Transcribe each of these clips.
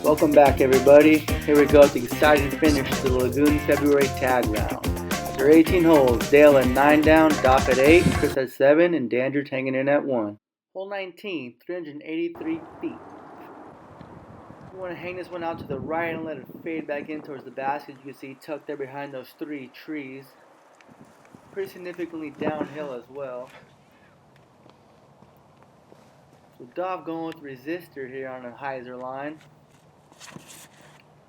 Welcome back, everybody. Here we go with the exciting finish to the Lagoon February tag round. There are 18 holes. Dale at 9 down, Dopp at 8, Chris at 7, and Dandridge hanging in at 1. Hole 19, 383 feet. You want to hang this one out to the right and let it fade back in towards the basket. You can see tucked there behind those 3 trees. Pretty significantly downhill as well. So Dopp going with resistor here on a hyzer line.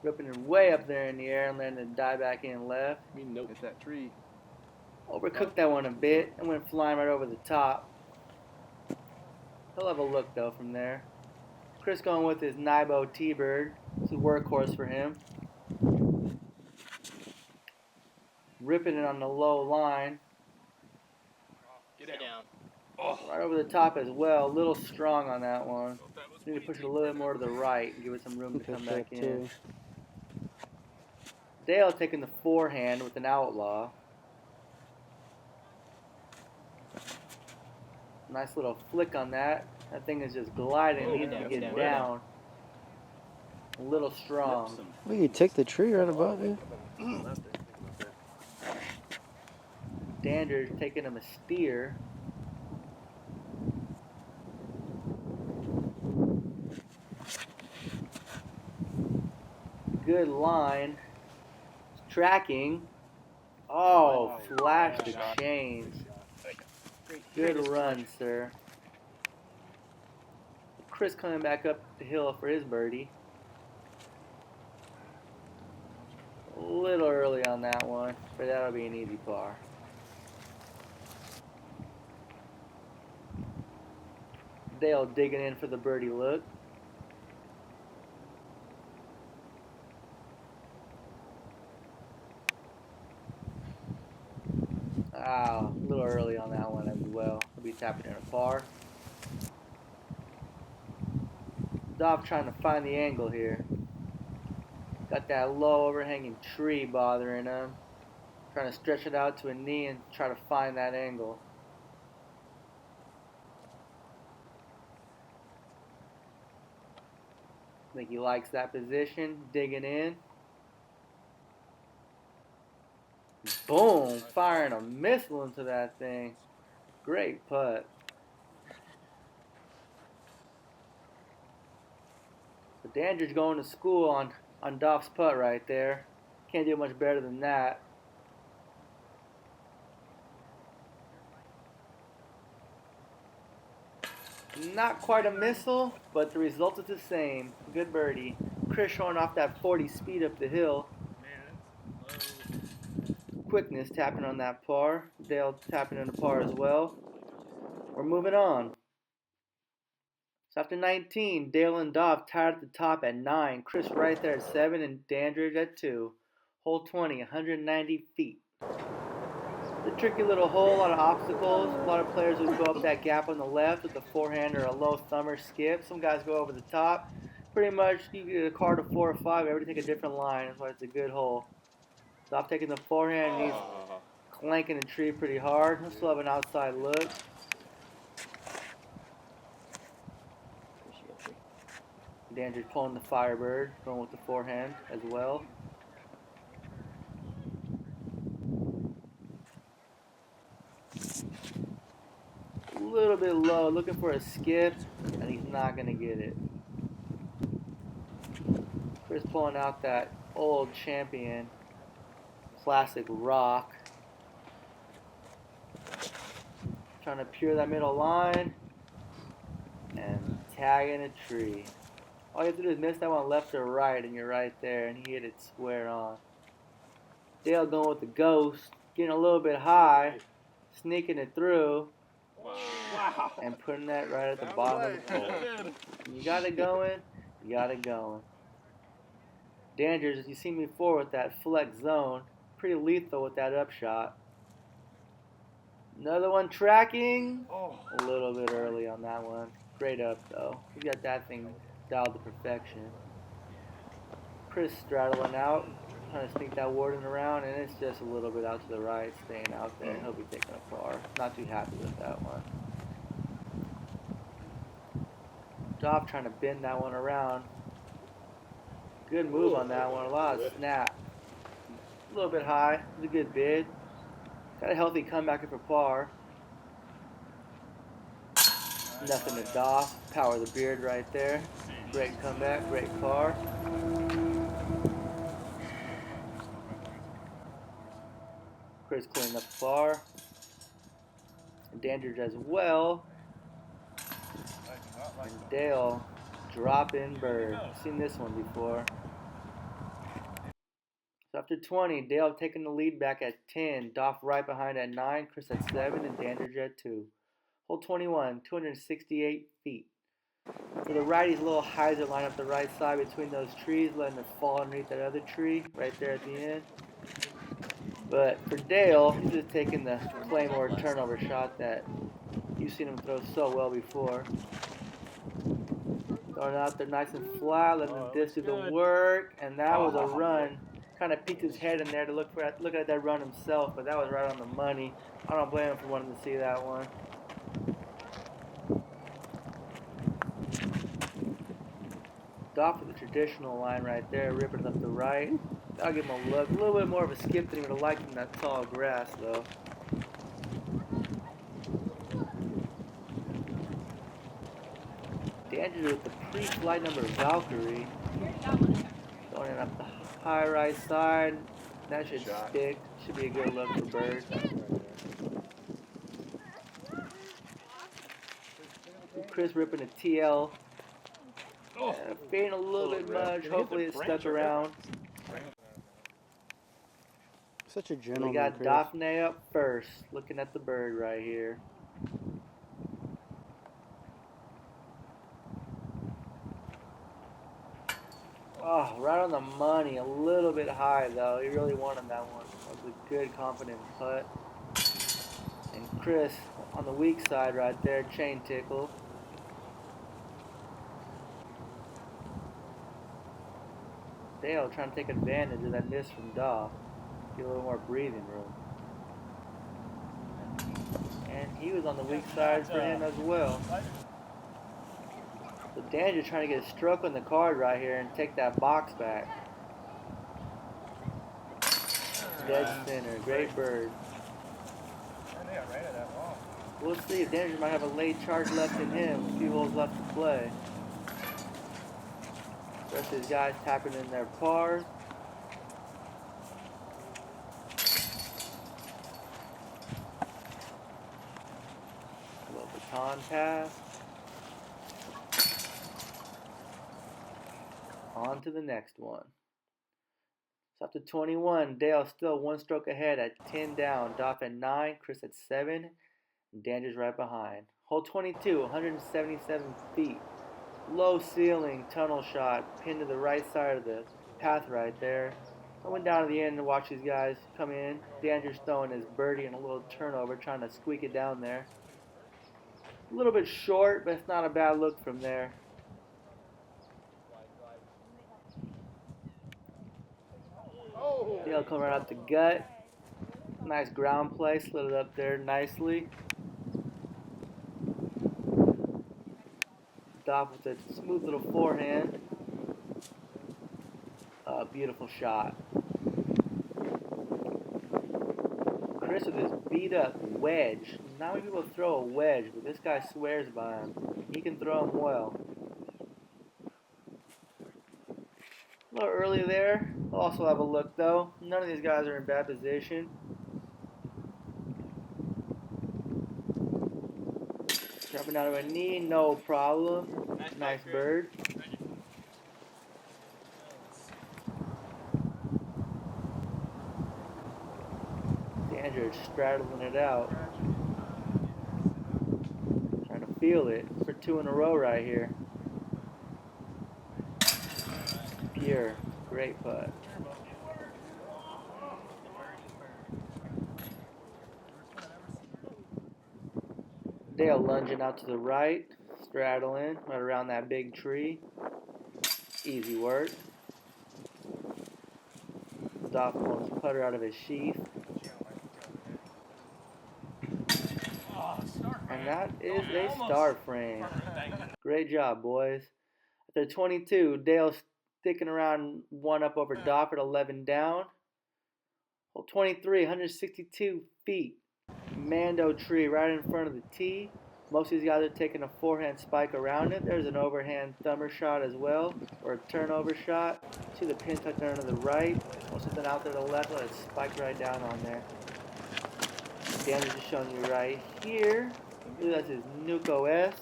Ripping it way up there in the air and letting it die back in left. Nope. Hit that tree. Overcooked that one a bit and went flying right over the top. He'll have a look though from there. Chris going with his Nibo T-Bird. It's a workhorse for him. Ripping it on the low line. Get down. Right over the top as well. A little strong on that one. Need to push it a little bit more to the right and give it some room to come back in. Dale taking the forehand with an outlaw. Nice little flick on that. That thing is just gliding. Needs to get down. A little strong. Well, you take the tree right above you. Dandridge taking him a steer. Good line. Tracking. Oh, flash the chains. Good run, sir. Chris coming back up the hill for his birdie. A little early on that one, but that'll be an easy par. Dale digging in for the birdie look. A little early on that one as well. He'll be tapping in a par. Dopp trying to find the angle here. Got that low overhanging tree bothering him. Trying to stretch it out to a knee and try to find that angle. I think he likes that position. Digging in. Boom! Firing a missile into that thing. Great putt. So Dandridge going to school on Dopp's putt right there. Can't do much better than that. Not quite a missile, but the result is the same. Good birdie. Chris showing off that 40 speed up the hill. Quickness tapping on that par. Dale tapping on the par as well. We're moving on. So after 19, Dale and Dopp tied at the top at 9. Chris right there at 7 and Dandridge at 2. Hole 20, 190 feet. It's a tricky little hole, a lot of obstacles. A lot of players would go up that gap on the left with a forehand or a low thumber skip. Some guys go over the top. Pretty much you get a card of 4 or 5, everybody take a different line. That's why it's a good hole. Dopp taking the forehand, he's clanking the tree pretty hard. He'll still have an outside look. Dandridge pulling the Firebird, going with the forehand as well. A little bit low, looking for a skip, and he's not going to get it. Chris pulling out that old champion, classic rock. Trying to pure that middle line, and tagging a tree. All you have to do is miss that one left or right, and you're right there, and he hit it square on. Dale going with the ghost, getting a little bit high, sneaking it through, and putting that right at the bottom of the hole. You got it going, you got it going. Dandridge, as you seen before with that flex zone, pretty lethal with that upshot. Another one tracking, a little bit early on that one. Great up though, he got that thing dialed to perfection. Chris straddling out, trying to sneak that Warden around, and it's just a little bit out to the right, staying out there. He'll be taking a par. Not too happy with that one. Dopp trying to bend that one around. Good move on that one. A lot of snap. A little bit high. It was a good bid. Got a healthy comeback for par. Nothing to doff. Power of the beard right there. Great comeback. Great par. Chris cleaning up the par. Dandridge as well. And Dale drop in bird. I've seen this one before. So after 20, Dale taking the lead back at 10. Doff right behind at 9. Chris at 7. And Dandridge at 2. Hole 21, 268 feet. For the righties, a little hyzer line up the right side between those trees, letting it fall underneath that other tree right there at the end. But for Dale, he's just taking the Claymore turnover shot that you've seen him throw so well before. Throwing it out there nice and flat, letting the disc do the work, and that was a run. Kind of peeked his head in there to look at that run himself, but that was right on the money. I don't blame him for wanting to see that one. Off with the traditional line right there, ripping it up the right. That'll give him a look. A little bit more of a skip than he would have liked in that tall grass, though. Dandridge with the pre-flight number Valkyrie. Throwing it up the high right side. That should stick. Should be a good look for Bird. Chris ripping a TL. Fading a little bit much. Hopefully it stuck around. Such a gentleman. We got Daphne up first, looking at the bird right here. Oh, right on the money. A little bit high though. He really wanted that one. That was a good, confident putt. And Chris on the weak side right there, chain tickle. Dale trying to take advantage of that miss from Doff. Get a little more breathing room. And he was on the weak side for him as well. So Dandridge trying to get a stroke on the card right here and take that box back. Dead center. Great bird. We'll see if Dandridge might have a late charge left in him. A few holes left to play. The rest of these guys tapping in their pars. A little baton pass. On to the next one. So after 21, Dale still one stroke ahead at 10 down. Doff at 9, Chris at 7, and Dandridge right behind. Hole 22, 177 feet. Low ceiling tunnel shot, pinned to the right side of the path right there. I went down to the end to watch these guys come in. Dandridge throwing his birdie and a little turnover, trying to squeak it down there. A little bit short, but it's not a bad look from there. Dale coming right up the gut. Nice ground play, slid it up there nicely. Doff with a smooth little forehand. Beautiful shot. Chris with his beat up wedge. Not many people throw a wedge, but this guy swears by him. He can throw them well. A little early there. We'll also have a look though. None of these guys are in bad position. Jumping out of a knee, no problem. Nice bird. Dandridge straddling it out. Trying to feel it for 2 in a row right here. Pure. Great putt. Dale lunging out to the right, straddling right around that big tree. Easy work. Doff pulling his putter out of his sheath. And that is a star frame. Great job, boys. After 22, Dale sticking around 1 up over Dofford, 11 down. Hole 23, 162 feet. Mando tree right in front of the tee. Most of these guys are taking a forehand spike around it. There's an overhand thumber shot as well, or a turnover shot. See the pin tucked under to the right. Most of them out there to the left, let it spike right down on there. Dan is just showing you right here. That's his Nuco S.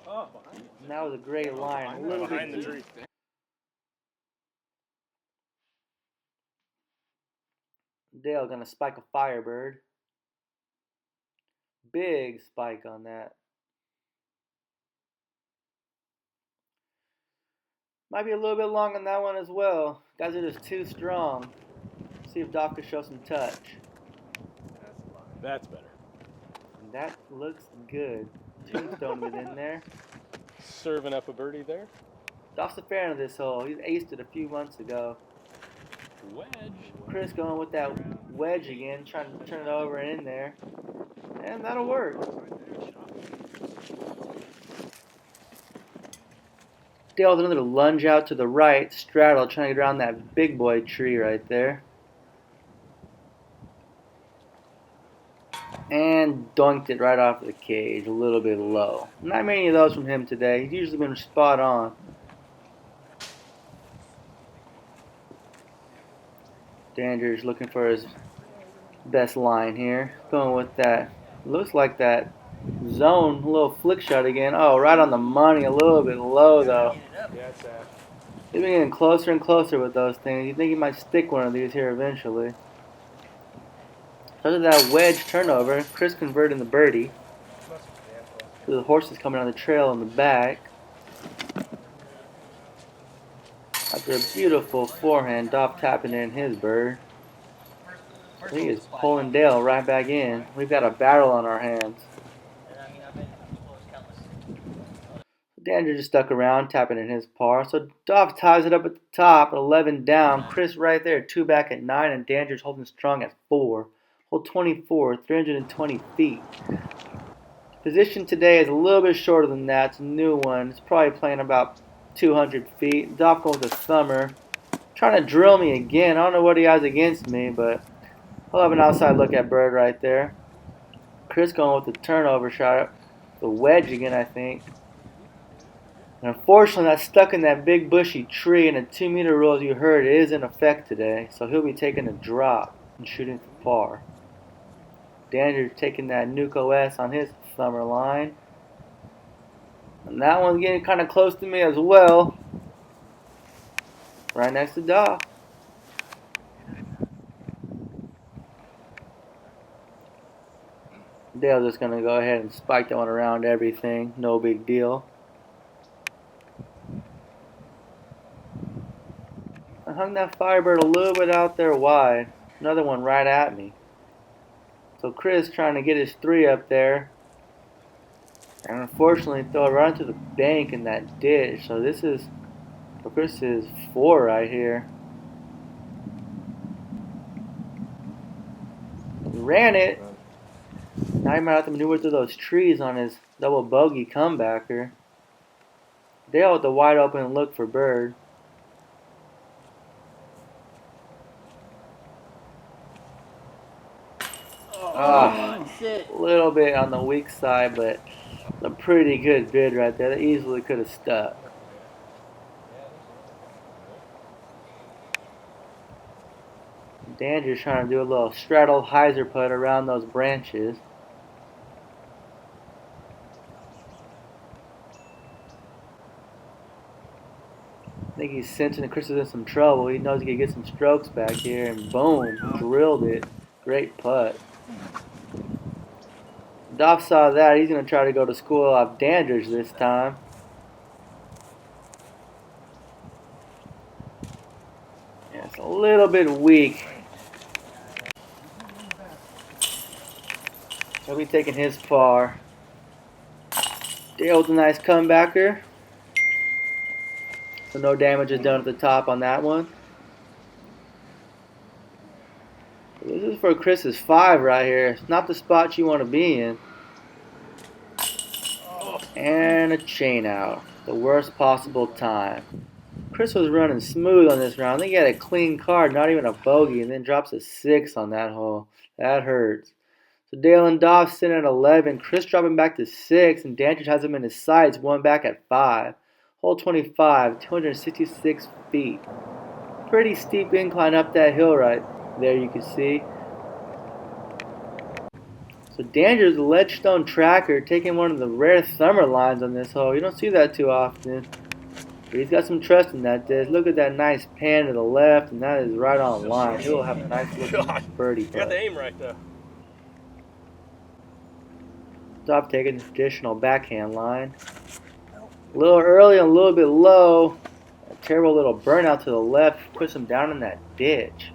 And that was a great line, a little bit deep. Dale gonna spike a Firebird. Big spike on that. Might be a little bit long on that one as well. Guys are just too strong. See if Doc can show some touch. That's better. And that looks good. Tombstone was in there. Serving up a birdie there. Doc's a fan of this hole. He's aced it a few months ago. Wedge. Chris going with that wedge again, trying to turn it over and in there. And that'll work. Dale with another lunge out to the right, straddle, trying to get around that big boy tree right there. And doinked it right off the cage, a little bit low. Not many of those from him today. He's usually been spot on. Danger's looking for his best line here. Going with that, looks like that zone, a little flick shot again. Oh, right on the money, a little bit low though. He's been getting closer and closer with those things. You think he might stick one of these here eventually. Because of that wedge turnover, Chris converting the birdie. The horses coming on the trail in the back. After a beautiful forehand, Doff tapping in his bird. He is pulling Dale right back in. We've got a battle on our hands. Danger just stuck around, tapping in his par. So Doff ties it up at the top, 11 down. Chris right there, 2 back at 9, and Danger's holding strong at 4. Hole 24, 320 feet. Position today is a little bit shorter than that. It's a new one. It's probably playing about 200 feet. Doff going with the thumber. Trying to drill me again. I don't know what he has against me, but he'll have an outside look at bird right there. Chris going with the turnover shot. The wedge again, I think. And unfortunately, that's stuck in that big bushy tree, and the 2-meter rule, as you heard, is in effect today. So he'll be taking a drop and shooting for par. Danger taking that Nuco S on his thumber line. And that one's getting kind of close to me as well. Right next to Doff. Dale's just going to go ahead and spike that one around everything. No big deal. I hung that Firebird a little bit out there wide. Another one right at me. So Chris trying to get his 3 up there. And unfortunately throw it right into the bank in that ditch. So this is for Chris's 4 right here. He ran it. Now he might have to maneuver through those trees on his double bogey comebacker. Dale with the wide open look for bird. A little bit on the weak side, but a pretty good bid right there. That easily could have stuck. Danger's trying to do a little straddle hyzer putt around those branches. I think he's sensing that Chris is in some trouble. He knows he can get some strokes back here, and boom, drilled it. Great putt. Doff saw that. He's going to try to go to school off Dandridge this time. Yeah, it's a little bit weak. He'll be taking his par. Dale with a nice comebacker. So no damage is done at the top on that one. This is for Chris's 5 right here. It's not the spot you want to be in. And a chain out. The worst possible time. Chris was running smooth on this round. I think he had a clean card, not even a bogey, and then drops a 6 on that hole. That hurts. So Dale and Doff sitting at 11. Chris dropping back to 6, and Dandridge has him in his sights, one back at 5. Hole 25, 266 feet. Pretty steep incline up that hill right there, you can see. So Dandridge, the ledgestone tracker, taking one of the rare thumber lines on this hole. You don't see that too often. But he's got some trust in that disc. Look at that nice pan to the left, and that is right on line. He'll have a nice looking birdie. You got the aim right though. Stop taking the traditional backhand line. A little early and a little bit low. A terrible little burnout to the left. Puts him down in that ditch.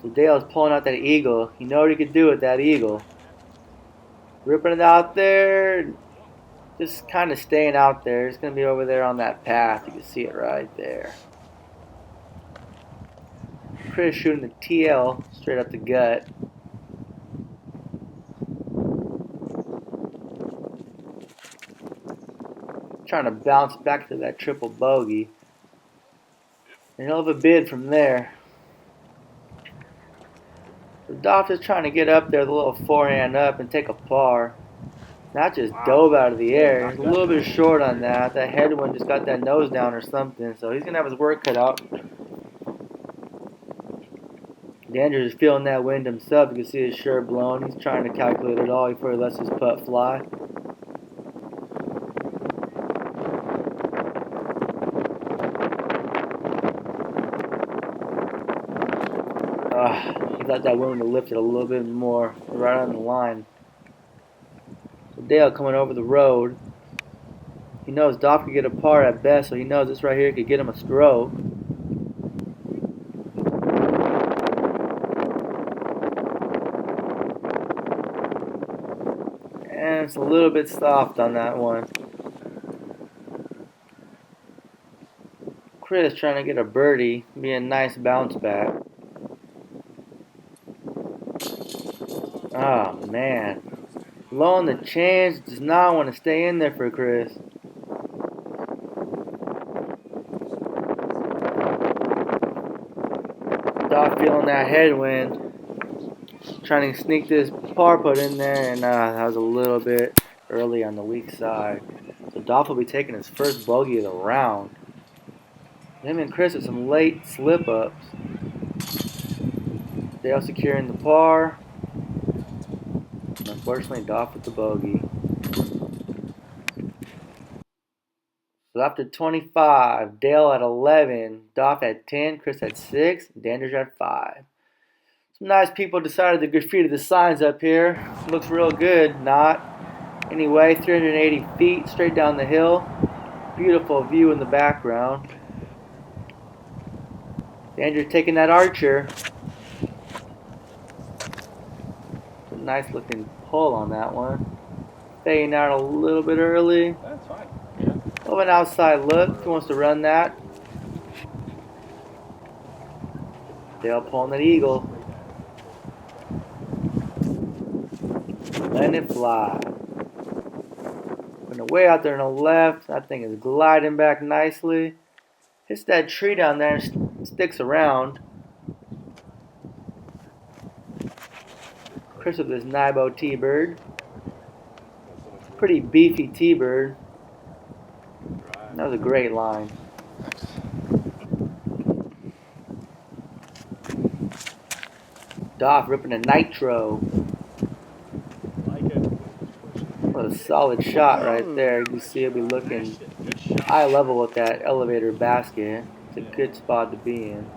So Dale's pulling out that eagle. You know what he could do with that eagle. Ripping it out there. Just kind of staying out there. It's going to be over there on that path. You can see it right there. Chris shooting the TL straight up the gut. Trying to bounce back to that triple bogey. And he'll have a bid from there. The Doff is trying to get up there with a little forehand up and take a par. Not just dove out of the air. He's a little bit short on that. That headwind just got that nose down or something. So he's going to have his work cut out. Dandridge is feeling that wind himself. You can see his shirt blown. He's trying to calculate it all before he lets his putt fly. He thought that wind would lift it a little bit more. Right on the line. So Dale coming over the road. He knows Doff could get a par at best, so he knows this right here could get him a stroke. And it's a little bit soft on that one. Chris trying to get a birdie, be a nice bounce back. Oh man. Low on the chance, does not want to stay in there for Chris. Doff feeling that headwind. Trying to sneak this par putt in there, and that was a little bit early on the weak side. So Doff will be taking his first bogey of the round. Him and Chris with some late slip-ups. Dale securing the par. Unfortunately, Doff with the bogey. So after 25, Dale at 11, Doff at 10, Chris at 6, Dandridge at 5. Some nice people decided to graffiti the signs up here. Looks real good. Not. Anyway, 380 feet straight down the hill. Beautiful view in the background. Dandridge taking that archer. Nice looking pull on that one. Fading out a little bit early. That's fine. Yeah. Of an outside look. He wants to run that. Dale pulling that eagle. Letting it fly. Putting it way out there on the left. That thing is gliding back nicely. Hits that tree down there and sticks around. Chris with this Nibo T-Bird. Pretty beefy T-Bird. That was a great line. Doff ripping a nitro. What a solid shot right there. You can see he'll be looking eye level with that elevator basket. It's a good spot to be in.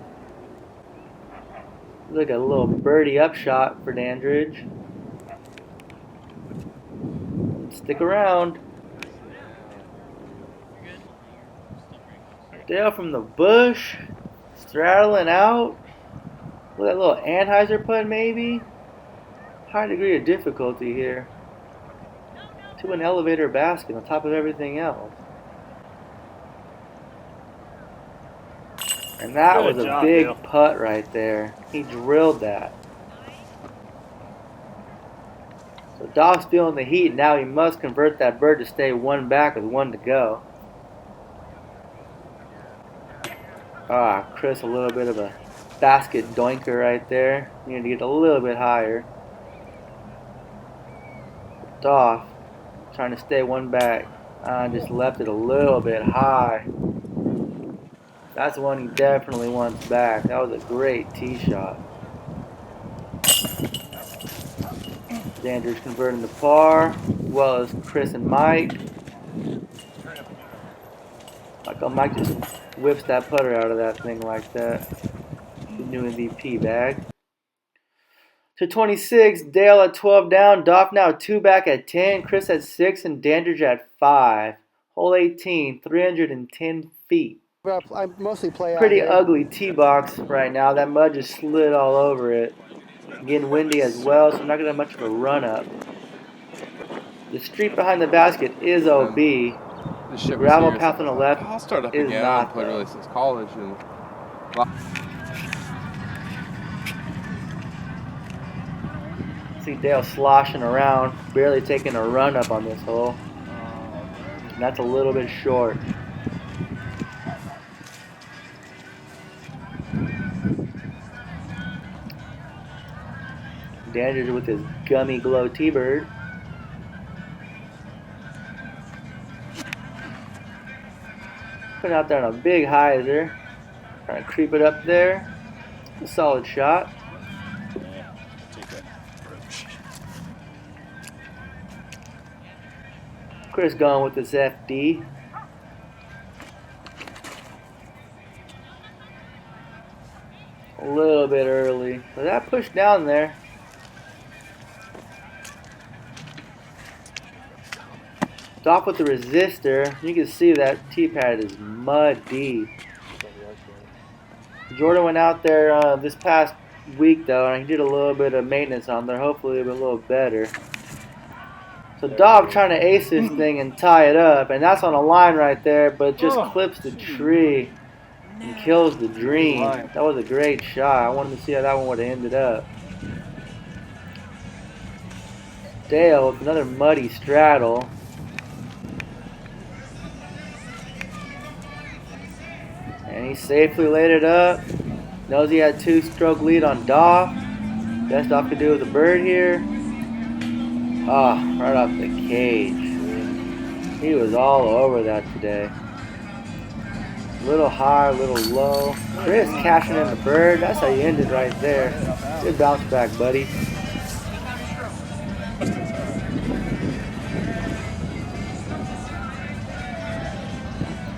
Look at a little birdie upshot for Dandridge. Stick around. Dale from the bush. Straddling out. Look at that little Anheuser putt maybe. High degree of difficulty here. To an elevator basket on top of everything else. And that was a big putt right there. He drilled that. So Doff's feeling the heat. Now he must convert that bird to stay one back with one to go. Ah, Chris, a little bit of a basket doinker right there. Needed to get a little bit higher. Doff trying to stay one back. Just left it a little bit high. That's the one he definitely wants back. That was a great tee shot. Xander's converting to par, as well as Chris and Mike. Mike just whips that putter out of that thing like that. The new MVP bag. To 26, Dale at 12 down, Doff now 2 back at 10, Chris at 6, and Dandridge at 5. Hole 18, 310 feet. I mostly play out Pretty here. ugly tee box right now. That mud just slid all over it. Getting windy as well, so I'm not going to have much of a run up. The street behind the basket is OB. The gravel path on the left I'll start up is again. not. I've played really since college, and See Dale sloshing around, barely taking a run up on this hole. And that's a little bit short. Dandridge with his gummy glow T-bird. Put it out there on a big hyzer. Trying to creep it up there. A solid shot. Yeah, take that approach. Chris going with this FD. A little bit early. But that pushed down there. Stop with the resistor. You can see that T-pad is muddy. Jordan went out there this past week though, and he did a little bit of maintenance on there. Hopefully it'll be a little better. So Dobb trying to ace this thing and tie it up, and that's on a line right there, but just clips the tree and kills the dream. That was a great shot. I wanted to see how that one would have ended up. Dale with another muddy straddle. And he safely laid it up. Knows he had 2-stroke lead on Doff. Best Doff could do was a bird here. Ah, right off the cage. He was all over that today. Little high, little low. Chris cashing in the bird. That's how you end it right there. Good bounce back, buddy.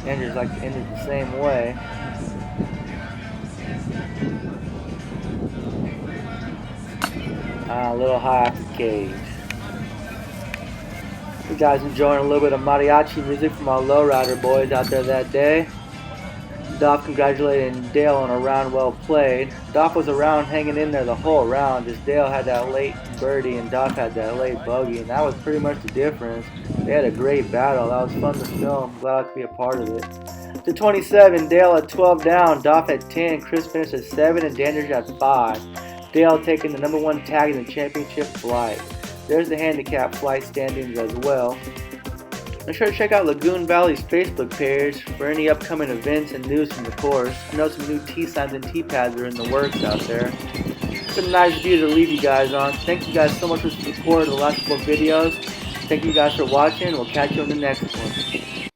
Andrews like to end it the same way. A little high off the cage. You guys enjoying a little bit of mariachi music from our lowrider boys out there that day. Doff congratulating Dale on a round well played. Doff was around hanging in there the whole round. Just Dale had that late birdie and Doff had that late bogey, and that was pretty much the difference. They had a great battle. That was fun to film. Glad I could be a part of it. To 27, Dale at 12 down, Doff at 10, Chris finished at 7, and Dandridge at 5. Dale taking the #1 tag in the championship flight. There's the handicap flight standings as well. Make sure to check out Lagoon Valley's Facebook page for any upcoming events and news from the course. I know some new tee signs and tee pads are in the works out there. It's a nice view to leave you guys on. Thank you guys so much for the support of the last couple of videos. Thank you guys for watching. We'll catch you on the next one.